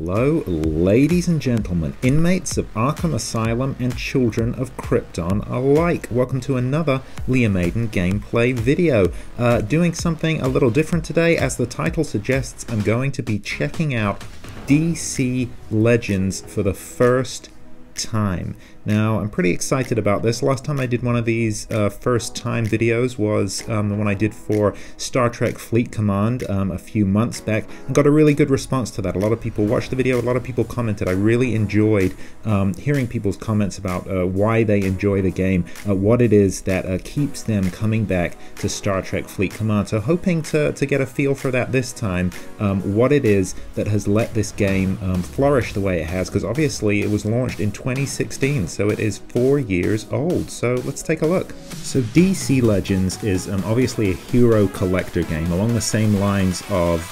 Hello, ladies and gentlemen, inmates of Arkham Asylum and children of Krypton alike. Welcome to another Liam Maiden gameplay video. Doing something a little different today. As the title suggests, I'm going to be checking out DC Legends for the first time. Now, I'm pretty excited about this. Last time I did one of these first time videos was the one I did for Star Trek Fleet Command a few months back, and got a really good response to that. A lot of people watched the video, a lot of people commented. I really enjoyed hearing people's comments about why they enjoy the game, what it is that keeps them coming back to Star Trek Fleet Command. So hoping to get a feel for that this time, what it is that has let this game flourish the way it has, because obviously it was launched in 2016. So it is 4 years old. So let's take a look. So DC Legends is obviously a hero collector game along the same lines of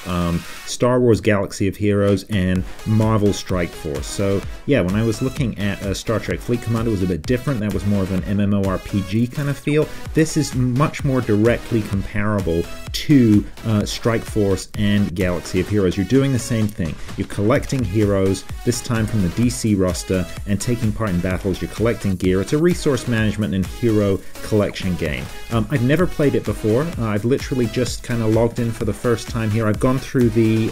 Star Wars Galaxy of Heroes and Marvel Strike Force. So yeah, when I was looking at Star Trek Fleet Command, it was a bit different. That was more of an MMORPG kind of feel. This is much more directly comparable to Strike Force and Galaxy of Heroes. You're doing the same thing. You're collecting heroes, this time from the DC roster, and taking part in battles. You're collecting gear. It's a resource management and hero collection game. I've never played it before. I've literally just kind of logged in for the first time here. I've gone through the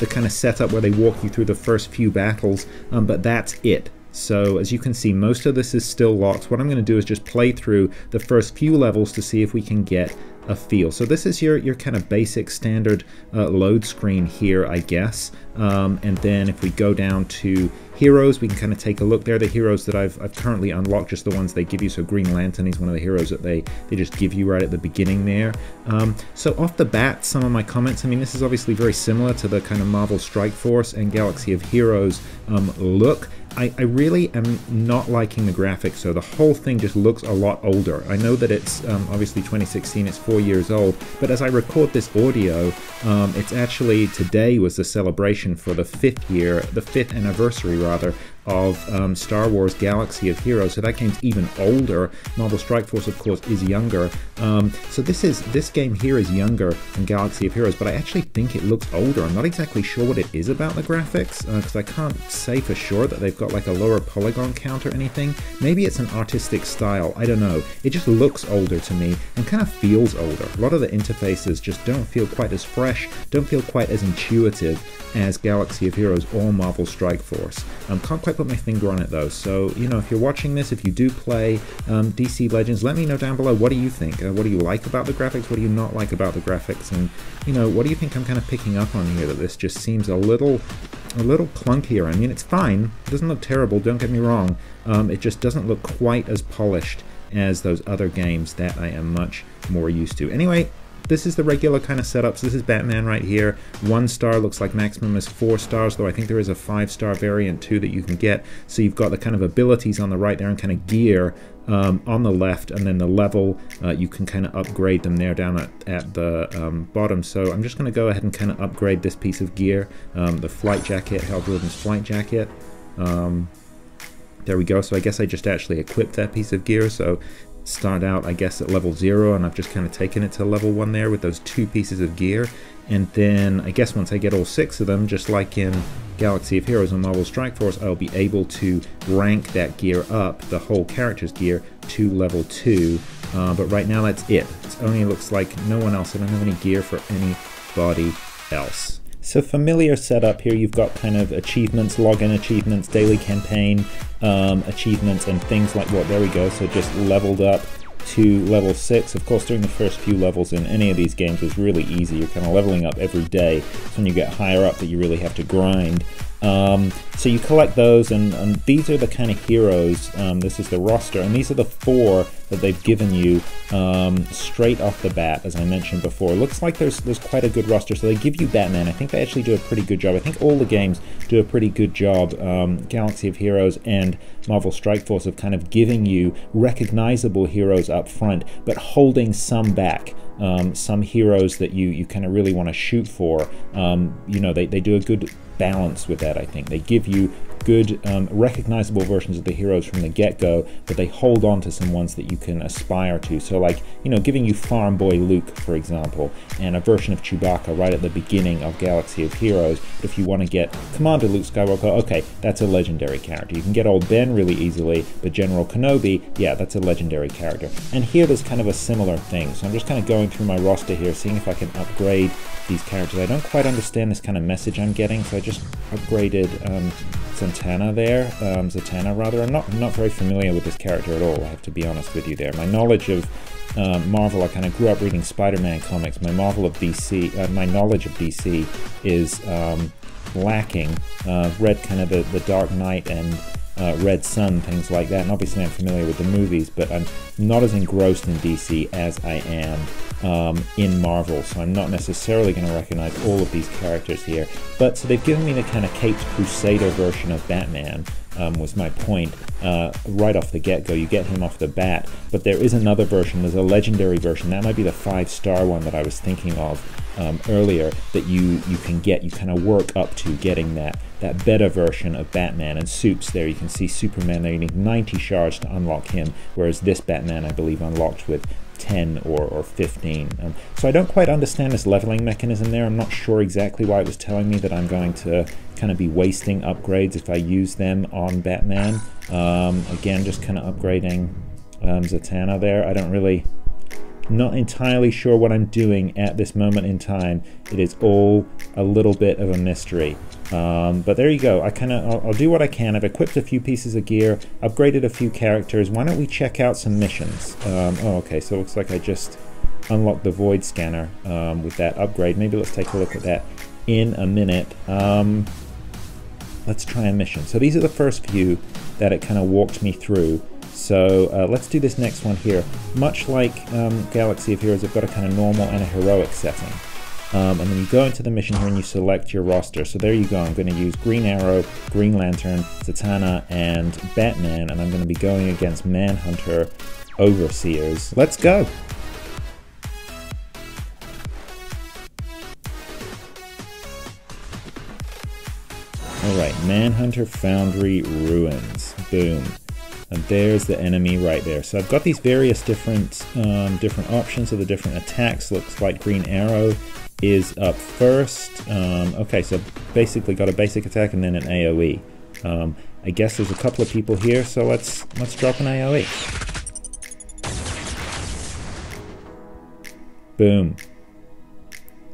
kind of setup where they walk you through the first few battles, but that's it. So as you can see, most of this is still locked. What I'm going to do is just play through the first few levels to see if we can get a feel. So this is your kind of basic standard load screen here, I guess. And then if we go down to heroes, we can kind of take a look there. The heroes that I've currently unlocked, just the ones they give you. So Green Lantern, he's one of the heroes that they just give you right at the beginning there. So off the bat, some of my comments, I mean, this is obviously very similar to the kind of Marvel Strike Force and Galaxy of Heroes look. I really am not liking the graphics, so the whole thing just looks a lot older. I know that it's obviously 2016, it's 4 years old, but as I record this audio, it's actually, today was the celebration for the fifth anniversary rather, of Star Wars Galaxy of Heroes, so that game's even older. Marvel Strike Force, of course, is younger. So this game here is younger than Galaxy of Heroes, but I actually think it looks older. I'm not exactly sure what it is about the graphics, because I can't say for sure that they've got like a lower polygon count or anything. Maybe it's an artistic style, I don't know. It just looks older to me and kind of feels older. A lot of the interfaces just don't feel quite as fresh, don't feel quite as intuitive as Galaxy of Heroes or Marvel Strike Force. Can't quite put my finger on it though, so you know, if you're watching this, if you do play DC Legends, let me know down below, what do you think? What do you like about the graphics? What do you not like about the graphics? And you know, what do you think I'm kind of picking up on here, that this just seems a little clunkier? I mean, it's fine, it doesn't look terrible, don't get me wrong, it just doesn't look quite as polished as those other games that I am much more used to. Anyway, this is the regular kind of setups. This is Batman right here. 1 star, looks like maximum is 4 stars, though I think there is a 5-star variant too that you can get. So you've got the kind of abilities on the right there and kind of gear on the left, and then the level, you can kind of upgrade them there down at the bottom. So I'm just going to go ahead and kind of upgrade this piece of gear, the flight jacket, Hal Jordan's flight jacket. There we go. So I guess I just actually equipped that piece of gear. So start out, I guess, at level 0, and I've just kind of taken it to level 1 there with those 2 pieces of gear. And then I guess once I get all 6 of them, just like in Galaxy of Heroes and Marvel Strike Force, I'll be able to rank that gear up, the whole character's gear, to level 2. But right now that's it. It only looks like no one else. I don't have any gear for anybody else. So familiar setup here. You've got kind of achievements, login achievements, daily campaign achievements, and things like what. There we go. So just leveled up to level 6. Of course, doing the first few levels in any of these games is really easy. You're kind of leveling up every day. It's when you get higher up that you really have to grind. So you collect those, and these are the kind of heroes. This is the roster, and these are the 4 that they've given you straight off the bat, as I mentioned before. It looks like there's quite a good roster. So they give you Batman. I think they actually do a pretty good job. I think all the games do a pretty good job. Galaxy of Heroes and Marvel Strike Force of kind of giving you recognizable heroes up front, but holding some back. Some heroes that you kind of really want to shoot for. You know, they do a good balance with that, I think. They give you good, recognizable versions of the heroes from the get-go, but they hold on to some ones that you can aspire to. So like, you know, giving you Farm Boy Luke, for example, and a version of Chewbacca right at the beginning of Galaxy of Heroes. But if you want to get Commander Luke Skywalker, okay, that's a legendary character. You can get old Ben really easily, but General Kenobi, yeah, that's a legendary character. And here there's kind of a similar thing. So I'm just kind of going through my roster here, seeing if I can upgrade these characters. I don't quite understand this kind of message I'm getting, so I just upgraded Zatanna there, Zatanna rather. I'm not very familiar with this character at all, I have to be honest with you there. My knowledge of Marvel, I kind of grew up reading Spider-Man comics. My Marvel of DC, my knowledge of DC is lacking. Read kind of the Dark Knight and Red Sun, things like that, and obviously I'm familiar with the movies, but I'm not as engrossed in DC as I am in Marvel, so I'm not necessarily going to recognize all of these characters here. But so they've given me the kind of Caped Crusader version of Batman, was my point, right off the get-go. You get him off the bat, but there is another version, there's a legendary version, that might be the 5-star one that I was thinking of earlier, that you can get, you kind of work up to getting that better version of Batman. And Supes there, you can see Superman there, you need 90 shards to unlock him, whereas this Batman I believe unlocked with 10 or 15. So I don't quite understand this leveling mechanism there. I'm not sure exactly why it was telling me that I'm going to kind of be wasting upgrades if I use them on Batman. Again, just kind of upgrading Zatanna there. I don't really, not entirely sure what I'm doing at this moment in time. It is all a little bit of a mystery. But there you go. I'll do what I can. I've equipped a few pieces of gear, upgraded a few characters. Why don't we check out some missions? Oh, okay, so it looks like I just unlocked the Void Scanner with that upgrade. Maybe let's take a look at that in a minute. Let's try a mission. So these are the first few that it kind of walked me through. So let's do this next one here. Much like Galaxy of Heroes, I've got a kind of normal and a heroic setting. And then you go into the mission here and you select your roster. So there you go, I'm going to use Green Arrow, Green Lantern, Zatanna, and Batman, and I'm going to be going against Manhunter Overseers. Let's go! Alright, Manhunter Foundry Ruins. Boom. And there's the enemy right there. So I've got these various different options of the different attacks. Looks like Green Arrow is up first. Okay, so basically got a basic attack and then an AoE. I guess there's a couple of people here, so let's drop an AoE. Boom.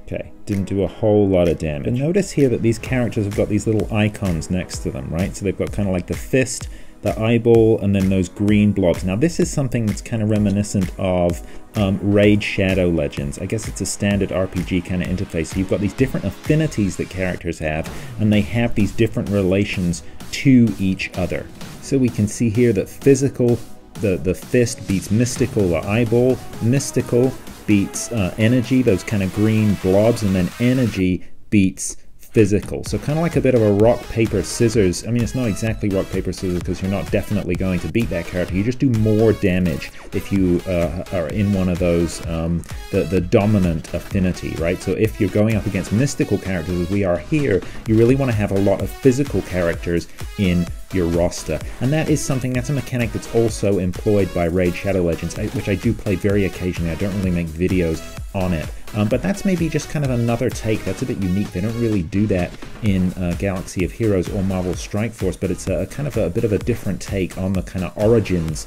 Okay, didn't do a whole lot of damage. But notice here that these characters have got these little icons next to them, right? So they've got kind of like the fist, the eyeball, and then those green blobs. Now this is something that's kind of reminiscent of Raid Shadow Legends. I guess it's a standard RPG kind of interface. So you've got these different affinities that characters have, and they have these different relations to each other. So we can see here that physical, the fist beats mystical, the eyeball, mystical beats energy, those kind of green blobs, and then energy beats physical. So kind of like a bit of a rock, paper, scissors. I mean, it's not exactly rock, paper, scissors because you're not definitely going to beat that character. You just do more damage if you are in one of those, the dominant affinity, right? So if you're going up against mystical characters, as we are here, you really want to have a lot of physical characters in your roster. And that is something, that's a mechanic that's also employed by Raid Shadow Legends, which I do play very occasionally. I don't really make videos on it. But that's maybe just kind of another take. That's a bit unique. They don't really do that in Galaxy of Heroes or Marvel Strike Force, but it's a kind of a bit of a different take on the kind of Origins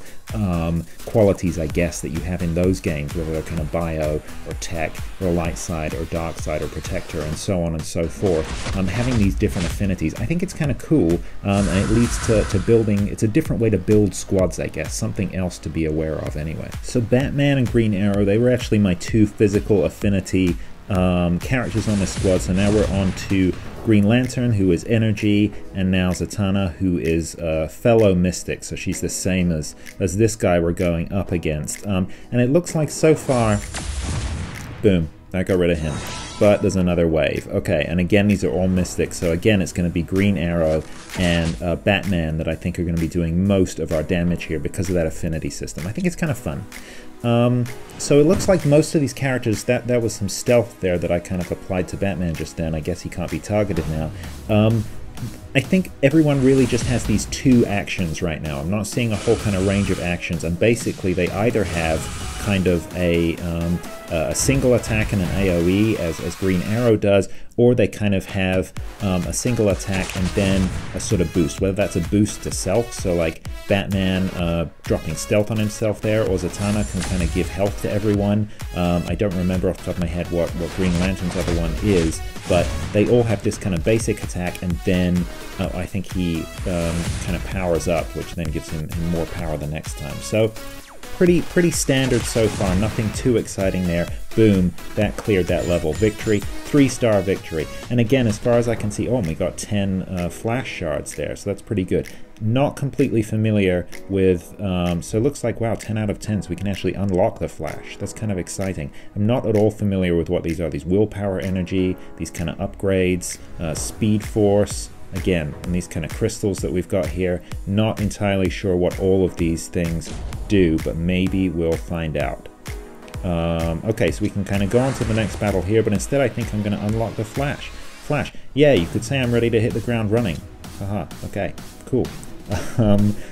qualities, I guess, that you have in those games, whether they're kind of bio or tech or light side or dark side or protector and so on and so forth. Having these different affinities, I think it's kind of cool, and it leads to building, it's a different way to build squads, I guess, something else to be aware of anyway. So Batman and Green Arrow, they were actually my two physical affinity characters on this squad. So now we're on to Green Lantern, who is energy, and now Zatanna, who is fellow mystic, so she's the same as this guy we're going up against. And it looks like so far, boom, that got rid of him. But there's another wave. Okay, and again, these are all mystics, so again, it's going to be Green Arrow and Batman that I think are going to be doing most of our damage here because of that affinity system. I think it's kind of fun. So it looks like most of these characters, that was some stealth there that I kind of applied to Batman just then. I guess he can't be targeted now. I think everyone really just has these two actions right now. I'm not seeing a whole kind of range of actions, and basically they either have kind of a single attack and an AoE as Green Arrow does, or they kind of have a single attack and then a sort of boost, whether that's a boost to self, so like Batman dropping stealth on himself there, or Zatanna can kind of give health to everyone. I don't remember off the top of my head what Green Lantern's other one is, but they all have this kind of basic attack, and then I think he kind of powers up, which then gives him more power the next time. So pretty standard so far, nothing too exciting there. Boom, that cleared that level. Victory, 3-star victory. And again, as far as I can see, oh, we got 10 flash shards there, so that's pretty good. Not completely familiar with, so it looks like, wow, 10 out of 10, so we can actually unlock the flash. That's kind of exciting. I'm not at all familiar with what these are. These willpower energy, these kind of upgrades, speed force, again, and these kind of crystals that we've got here. Not entirely sure what all of these things do, but maybe we'll find out. Okay, so we can kind of go on to the next battle here, but instead I think I'm going to unlock the flash. Flash, yeah, you could say I'm ready to hit the ground running. Haha, okay, cool.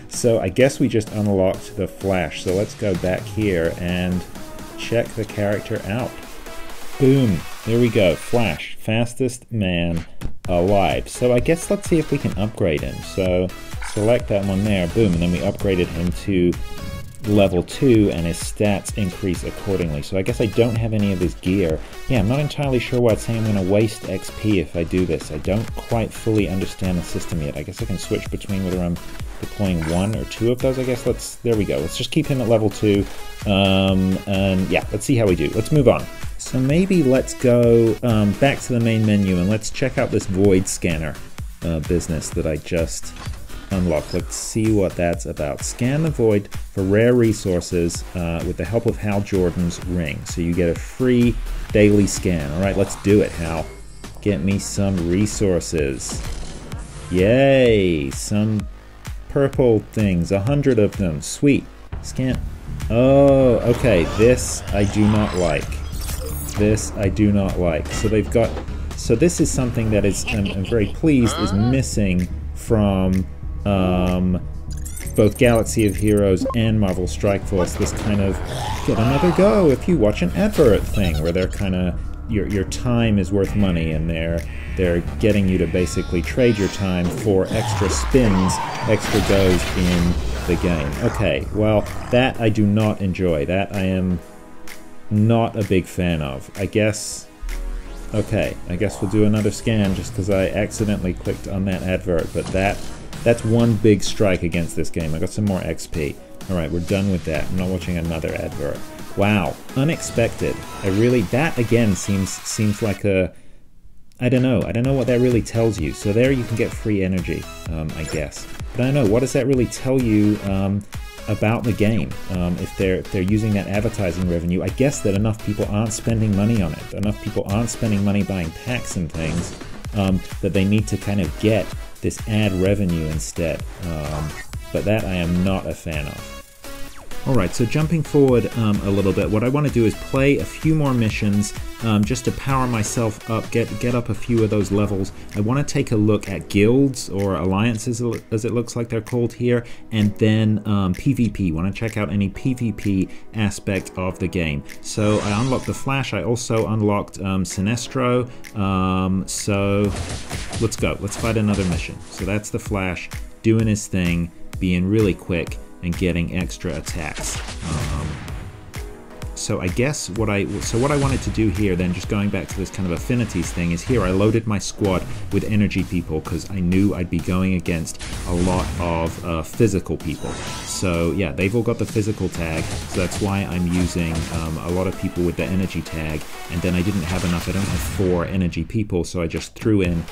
So I guess we just unlocked the flash, so let's go back here and check the character out. Boom, there we go, Flash, fastest man alive. So I guess let's see if we can upgrade him. So select that one there, boom, and then we upgraded him to level 2 and his stats increase accordingly. So I guess I don't have any of his gear. Yeah, I'm not entirely sure why it's saying I'm going to waste XP if I do this. I don't quite fully understand the system yet. I guess I can switch between whether I'm deploying 1 or 2 of those, I guess. There we go. Let's just keep him at level 2. And yeah, let's see how we do. Let's move on. So maybe let's go back to the main menu and let's check out this void scanner business that I just unlocked. Let's see what that's about. Scan the void for rare resources with the help of Hal Jordan's ring. So you get a free daily scan. All right, let's do it, Hal. Get me some resources. Yay, some purple things, 100 of them. Sweet. Scan. Oh, okay, this I do not like. This I do not like. So they've got, so this is something that is, I'm very pleased, is missing from both Galaxy of Heroes and Marvel Strike Force. This kind of get another go if you watch an advert thing where they're kind of, your time is worth money, and they're getting you to basically trade your time for extra spins, extra goes in the game. Okay, well, that I do not enjoy. That I am not a big fan of. I guess, okay, I guess we'll do another scan just because I accidentally clicked on that advert, but that's one big strike against this game. I got some more XP. Alright, we're done with that. I'm not watching another advert. Wow, unexpected. That again seems like a, I don't know what that really tells you. So there you can get free energy, I guess. But I don't know, what does that really tell you about the game? If they're using that advertising revenue, I guess that enough people aren't spending money on it. Enough people aren't spending money buying packs and things that they need to kind of get this ad revenue instead. But that I am not a fan of. Alright, so jumping forward a little bit, what I want to do is play a few more missions just to power myself up, get up a few of those levels. I want to take a look at guilds, or alliances as it looks like they're called here, and then PvP. Want to check out any PvP aspect of the game. So I unlocked the Flash, I also unlocked Sinestro, so let's go. Let's fight another mission. So that's the Flash doing his thing, being really quick, and getting extra attacks. So I guess what I wanted to do here then, just going back to this kind of affinities thing, is here I loaded my squad with energy people because I knew I'd be going against a lot of physical people. So yeah, they've all got the physical tag, so that's why I'm using a lot of people with the energy tag, and then I didn't have enough, I don't have 4 energy people, so I just threw in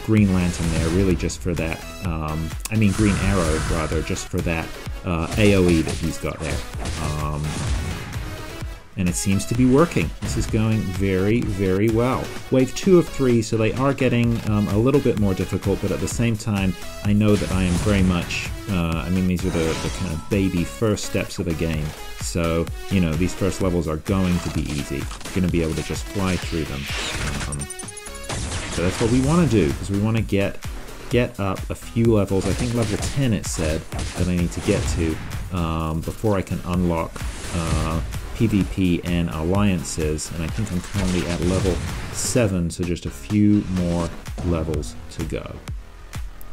Green Lantern there, really just for that, I mean Green Arrow rather, just for that AoE that he's got there. And it seems to be working. This is going very, very well. Wave 2 of 3, so they are getting a little bit more difficult, but at the same time, I know that I am very much, I mean, these are the kind of baby first steps of the game. So, you know, these first levels are going to be easy. You're going to be able to just fly through them. So that's what we want to do, because we want to get get up a few levels. I think level 10 it said that I need to get to before I can unlock PvP and alliances, and I think I'm currently at level 7, so just a few more levels to go.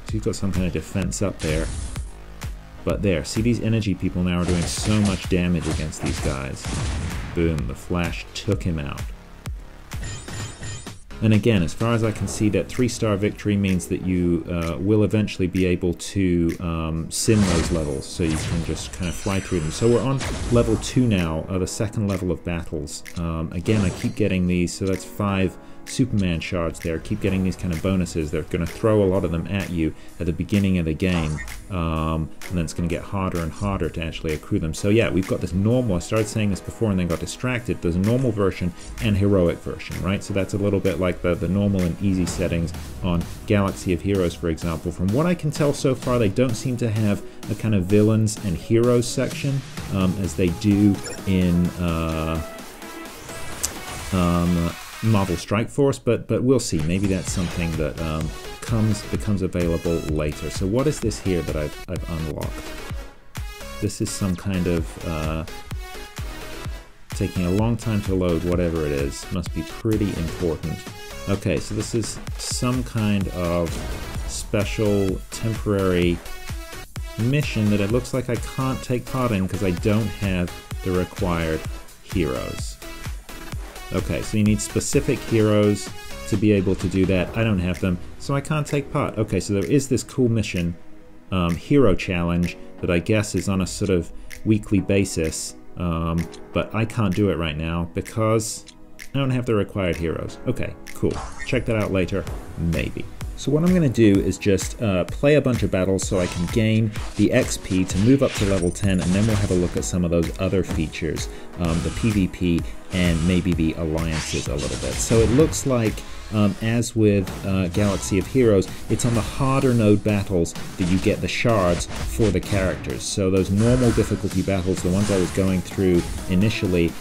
So you've got some kind of defense up there. But there, see, these energy people now are doing so much damage against these guys. Boom, the flash took him out. And again, as far as I can see, that 3-star victory means that you will eventually be able to sim those levels, so you can just kind of fly through them. So we're on level 2 now, the second level of battles. Again, I keep getting these, so that's 5 Superman shards there. Keep getting these kind of bonuses. They're going to throw a lot of them at you at the beginning of the game, and then it's going to get harder and harder to actually accrue them. So yeah, we've got this normal, I started saying this before and then got distracted. There's a normal version and heroic version, right? So that's a little bit like the normal and easy settings on Galaxy of Heroes, for example. From what I can tell so far, they don't seem to have a kind of villains and heroes section as they do in Marvel Strike Force, but we'll see. Maybe that's something that becomes available later. So what is this here that I've unlocked? This is some kind of taking a long time to load, whatever it is. Must be pretty important. Okay, so this is some kind of special temporary mission that it looks like I can't take part in because I don't have the required heroes. Okay, so you need specific heroes to be able to do that. I don't have them, so I can't take part. Okay, so there is this cool mission, hero challenge, that I guess is on a sort of weekly basis, but I can't do it right now because I don't have the required heroes. Okay, cool. Check that out later, maybe. So what I'm going to do is just play a bunch of battles so I can gain the XP to move up to level 10, and then we'll have a look at some of those other features, the PvP and maybe the alliances a little bit. So it looks like, as with Galaxy of Heroes, it's on the harder node battles that you get the shards for the characters. So those normal difficulty battles, the ones I was going through initially,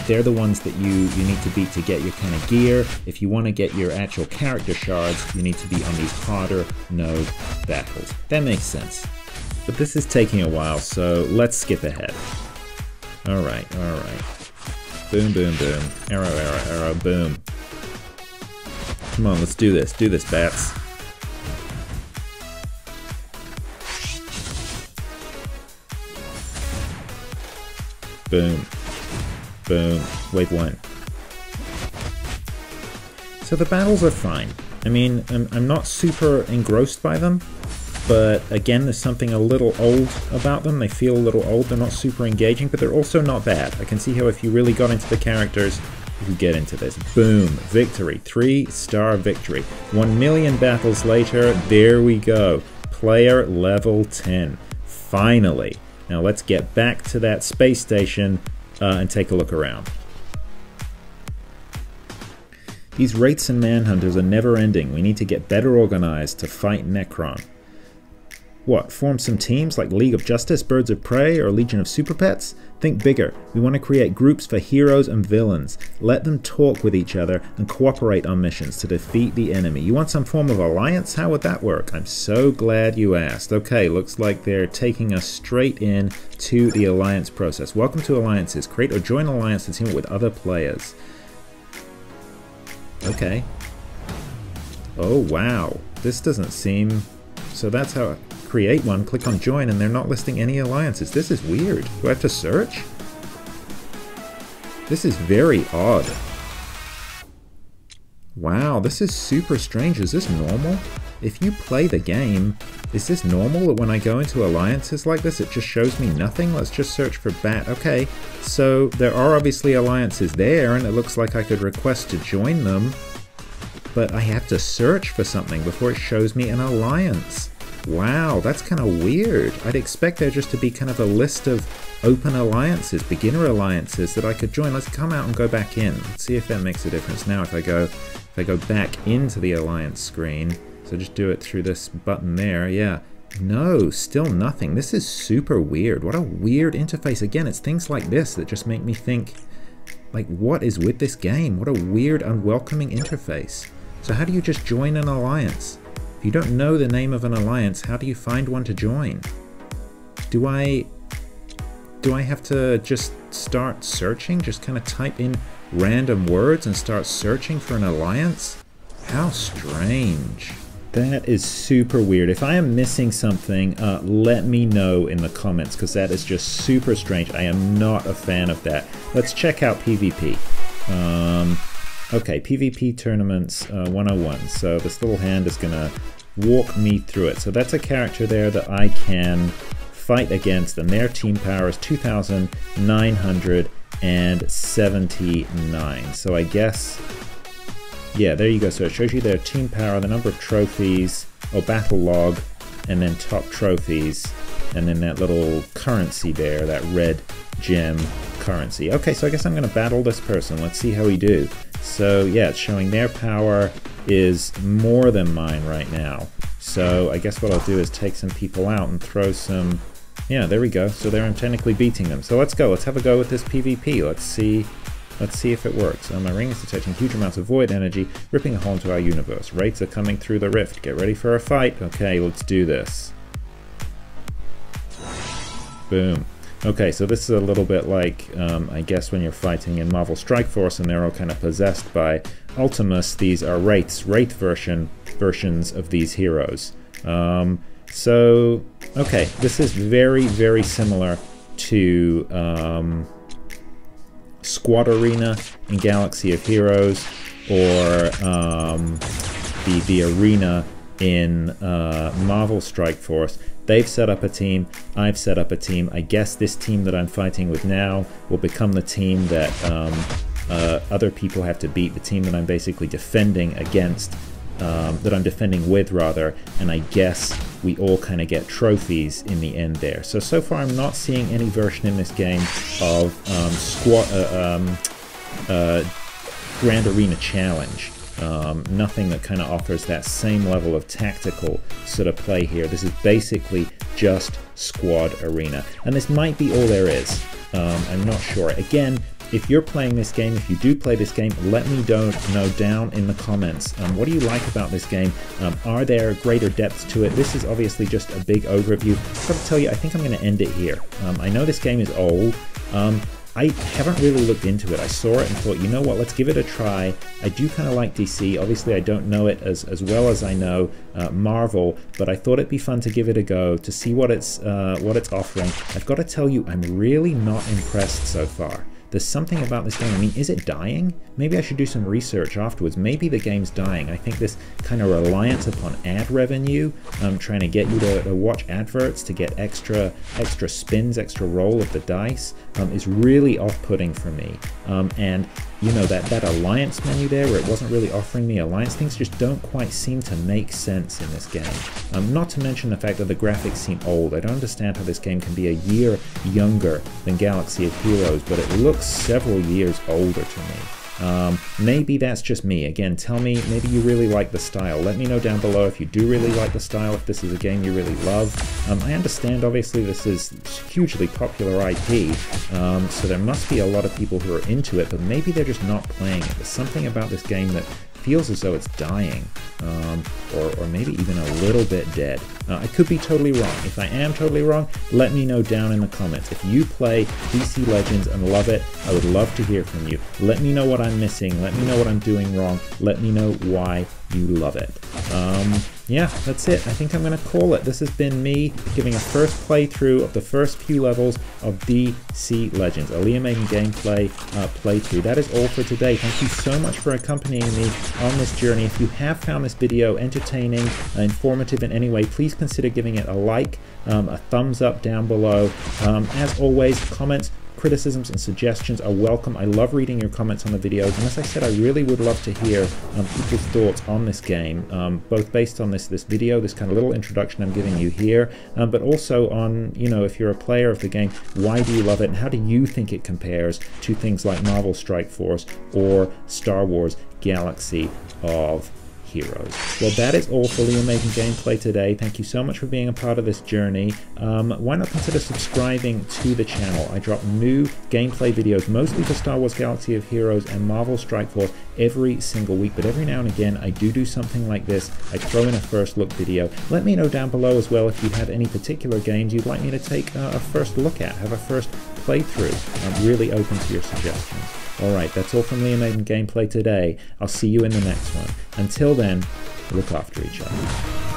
they're the ones that you need to beat to get your kind of gear. If you want to get your actual character shards, you need to be on these harder node battles. That makes sense. But this is taking a while, so let's skip ahead. Alright. Boom, boom, boom. Arrow, arrow, arrow, boom. Come on, let's do this. Do this, bats. Boom. Boom. Wave 1. So the battles are fine. I mean, I'm not super engrossed by them, but again, there's something a little old about them. They feel a little old. They're not super engaging, but they're also not bad. I can see how if you really got into the characters, you could get into this. Boom. Victory. 3-star victory. 1 million battles later, there we go. Player level 10. Finally. Now let's get back to that space station and take a look around. These raids and manhunters are never ending. We need to get better organized to fight Necron. What, form some teams like League of Justice, Birds of Prey, or Legion of Super Pets? Think bigger. We want to create groups for heroes and villains. Let them talk with each other and cooperate on missions to defeat the enemy. You want some form of alliance? How would that work? I'm so glad you asked. Okay, looks like they're taking us straight in to the alliance process. Welcome to alliances. Create or join an alliance to team up with other players. Okay. Oh, wow. This doesn't seem... So that's how... Create one, click on join, and they're not listing any alliances. This is weird. Do I have to search? This is very odd. Wow, this is super strange. Is this normal? If you play the game, is this normal that when I go into alliances like this, it just shows me nothing? Let's just search for bat. Okay, so there are obviously alliances there, and it looks like I could request to join them, but I have to search for something before it shows me an alliance. Wow, that's kind of weird. I'd expect there just to be kind of a list of open alliances, beginner alliances that I could join. Let's come out and go back in. Let's see if that makes a difference now if I go back into the alliance screen. So just do it through this button there. Yeah. No, still nothing. This is super weird. What a weird interface. Again, it's things like this that just make me think, like, what is with this game? What a weird, unwelcoming interface. So how do you just join an alliance? If you don't know the name of an alliance, how do you find one to join? Do I have to just start searching? Just kind of type in random words and start searching for an alliance? How strange. That is super weird. If I am missing something, let me know in the comments, because that is just super strange. I am not a fan of that. Let's check out PvP. Okay, PvP Tournaments 101. So this little hand is going to walk me through it. So that's a character there that I can fight against, and their team power is 2,979. So I guess, yeah, there you go. So it shows you their team power, the number of trophies, battle log, and then top trophies, and then that little currency there, that red gem currency. Okay, so I guess I'm going to battle this person. Let's see how we do. So yeah, it's showing their power is more than mine right now. So I guess what I'll do is take some people out and throw some... Yeah, there we go. So there I'm technically beating them. So let's go. Let's have a go with this PvP. Let's see if it works. My ring is detecting huge amounts of void energy, ripping a hole into our universe. Wraiths are coming through the rift. Get ready for a fight. Okay, let's do this. Boom. Okay, so this is a little bit like, I guess, when you're fighting in Marvel Strike Force and they're all kind of possessed by Ultimus. These are Wraith versions of these heroes. So, okay, this is very, very similar to Squad Arena in Galaxy of Heroes, or the arena in Marvel Strike Force. They've set up a team, I've set up a team. I guess this team that I'm fighting with now will become the team that other people have to beat, the team that I'm basically defending against, that I'm defending with rather, and I guess we all kind of get trophies in the end there. So far I'm not seeing any version in this game of Grand Arena Challenge. Nothing that kind of offers that same level of tactical sort of play here. This is basically just Squad Arena, and this might be all there is. I'm not sure. Again, if you're playing this game, if you do play this game, let me know down in the comments. What do you like about this game? Are there greater depths to it? This is obviously just a big overview. I've got to tell you, I think I'm going to end it here. I know this game is old. I haven't really looked into it. I saw it and thought, you know what, let's give it a try. I do kind of like DC. Obviously, I don't know it as well as I know Marvel, but I thought it'd be fun to give it a go, to see what it's offering. I've got to tell you, I'm really not impressed so far. There's something about this game. I mean, is it dying? Maybe I should do some research afterwards. Maybe the game's dying. I think this kind of reliance upon ad revenue, trying to get you to watch adverts to get extra spins, extra roll of the dice, is really off-putting for me. And you know, that alliance menu there where it wasn't really offering me alliance, things just don't quite seem to make sense in this game. Not to mention the fact that the graphics seem old. I don't understand how this game can be a year younger than Galaxy of Heroes, but it looks several years older to me. Maybe that's just me. Again, tell me, maybe you really like the style. Let me know down below if you do really like the style, if this is a game you really love. I understand, obviously, this is hugely popular IP, so there must be a lot of people who are into it, but maybe they're just not playing it. There's something about this game that feels as though it's dying, or maybe even a little bit dead. I could be totally wrong. If I am totally wrong, let me know down in the comments. If you play DC Legends and love it, I would love to hear from you. Let me know what I'm missing. Let me know what I'm doing wrong. Let me know why you love it. Yeah, that's it. I think I'm going to call it. This has been me giving a first playthrough of the first few levels of DC Legends, a Liam Maiden gameplay playthrough. That is all for today. Thank you so much for accompanying me on this journey. If you have found this video entertaining, informative in any way, please consider giving it a like, a thumbs up down below. As always, comments, criticisms and suggestions are welcome. I love reading your comments on the videos, and as I said, I really would love to hear people's thoughts on this game, both based on this video, this kind of little introduction I'm giving you here, but also on, you know, if you're a player of the game, why do you love it, and how do you think it compares to things like Marvel Strike Force or Star Wars Galaxy of heroes. Well, that is all for Liam Maiden Gameplay today. Thank you so much for being a part of this journey. Why not consider subscribing to the channel? I drop new gameplay videos, mostly for Star Wars Galaxy of Heroes and Marvel Strike Force every single week, but every now and again I do something like this. I throw in a first look video. Let me know down below as well if you have any particular games you'd like me to take a first look at, have a first playthrough. I'm really open to your suggestions. Alright, that's all from Liam Maiden Gameplay today. I'll see you in the next one. Until then, look after each other.